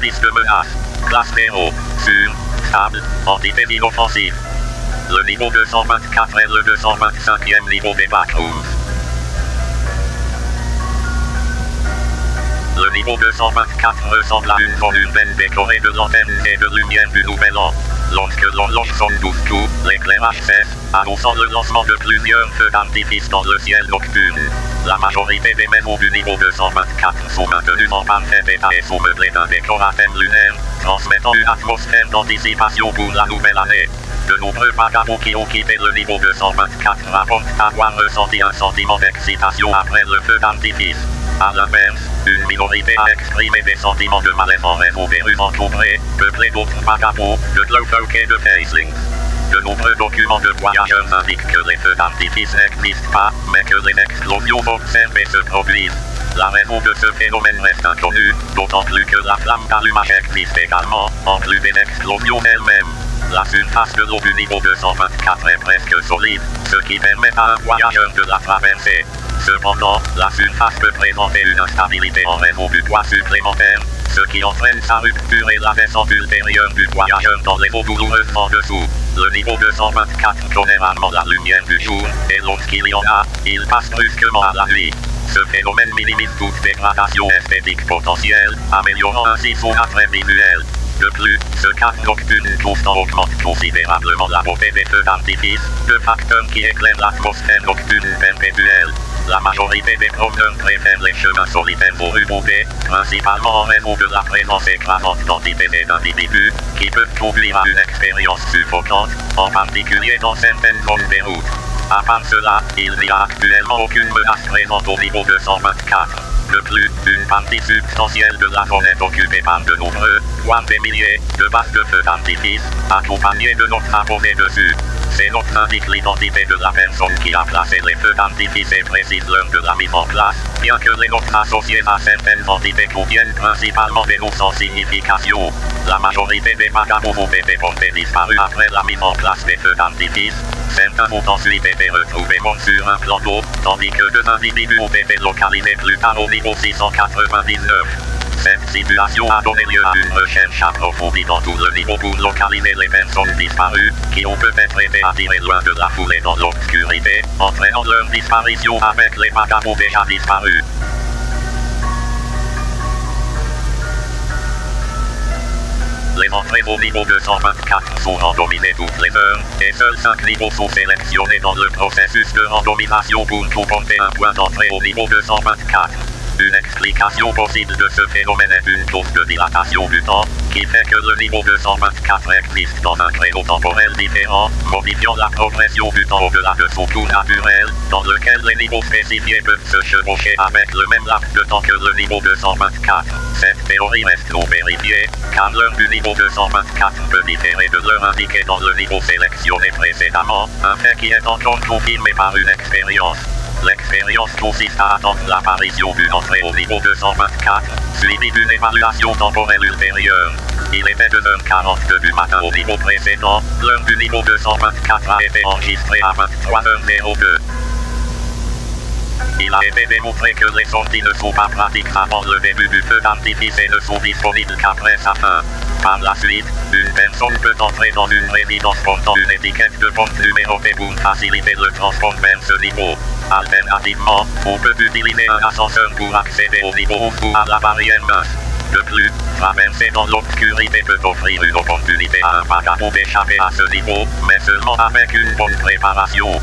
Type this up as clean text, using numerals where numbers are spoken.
service de menace. Classe 0. Sûr. Stable. Anti-pédine offensive. Le niveau 224 est le 225e niveau des backrooms. Le niveau 224 ressemble à une zone urbaine décorée de lanternes et de lumière du Nouvel An. Lorsque l'on lance son douche, l'éclairage cesse, annonçant le lancement de plusieurs feux d'artifice dans le ciel nocturne. La majorité des maisons du niveau 224 sont maintenues en parfait état et sont meublées d'un décor à thème lunaire, transmettant une atmosphère d'anticipation pour la nouvelle année. De nombreux vagabonds qui ont quitté le niveau 224 rapportent avoir ressenti un sentiment d'excitation après le feu d'artifice. À l'inverse, une minorité a exprimé des sentiments de malaise en raison des rues encombrées, peuplées d'autres vagabonds, de Glowfolk et de facelings. De nombreux documents de voyageurs indiquent que les feux d'artifice n'existent pas, mais que les explosions observées se produisent. La raison de ce phénomène reste inconnue, d'autant plus que la flamme d'allumage existe également, en plus des explosions elles-mêmes. La surface de l'eau du niveau 224 est presque solide, ce qui permet à un voyageur de la traverser. Cependant, la surface peut présenter une instabilité en raison du poids supplémentaire, ce qui entraîne sa rupture et la descente ultérieure du voyageur dans les eaux douloureuses en dessous. Le niveau 224 connaît rarement la lumière du jour, et lorsqu'il y en a, il passe brusquement à la nuit. Ce phénomène minimise toute dégradation esthétique potentielle, améliorant ainsi son attrait visuel. De plus, ce cadre nocturne constant augmente considérablement la beauté des feux d'artifice, deux facteurs qui éclairent l'atmosphère nocturne perpétuelle. La majorité des promeneurs préfèrent les chemins solitaires aux rues bombées, principalement en raison de la présence écrasante d'entités et d'individus, qui peuvent conduire à une expérience suffocante, en particulier dans certaines zones des routes. À part cela, il n'y a actuellement aucune menace présente au niveau 224. De plus, une partie substantielle de la zone est occupée par de nombreux, voire des milliers, de bases de feux d'artifice, accompagnées de notes abonnées dessus. Ces notes indiquent l'identité de la personne qui a placé les feux d'artifice et précisent l'heure de la mise en place, bien que les notes associées à certaines entités contiennent principalement des noms sans signification. La majorité des vagabonds ont été portés disparus après la mise en place des feux d'artifice. Certains ont ensuite été retrouvés morts sur un plan d'eau, tandis que deux individus ont été localisés plus tard au niveau 699. Cette situation a donné lieu à une recherche approfondie dans tout le niveau pour localiser les personnes disparues, qui ont peut-être été attirées loin de la foule et dans l'obscurité, entraînant leur disparition avec les vagabonds déjà disparus. Les entrées au niveau 224 sont randomisées toutes les heures, et seuls 5 niveaux sont sélectionnés dans le processus de randomisation pour comporter un point d'entrée au niveau 224. Une explication possible de ce phénomène est une cause de dilatation du temps, qui fait que le niveau 224 existe dans un créneau temporel différent, modifiant la progression du temps au-delà de son cours naturel, dans lequel les niveaux spécifiés peuvent se chevaucher avec le même laps de temps que le niveau 224. Cette théorie reste non vérifiée, car l'heure du niveau 224 peut différer de l'heure indiquée dans le niveau sélectionné précédemment, un fait qui est encore confirmé par une expérience. L'expérience consiste à attendre l'apparition d'une entrée au niveau 224, suivie d'une évaluation temporelle ultérieure. Il était 2h42 du matin au niveau précédent, l'heure du niveau 224 a été enregistrée à 23h02. Il a été démontré que les sorties ne sont pas pratiques avant le début du feu d'artifice et ne sont disponibles qu'après sa fin. Par la suite, une personne peut entrer dans une résidence portant une étiquette de porte numérotée pour faciliter le transport vers ce niveau. Alternativement, on peut utiliser un ascenseur pour accéder au niveau ou à la barrière mince. De plus, traverser dans l'obscurité peut offrir une opportunité à un vagabond d'échapper à ce niveau, mais seulement avec une bonne préparation.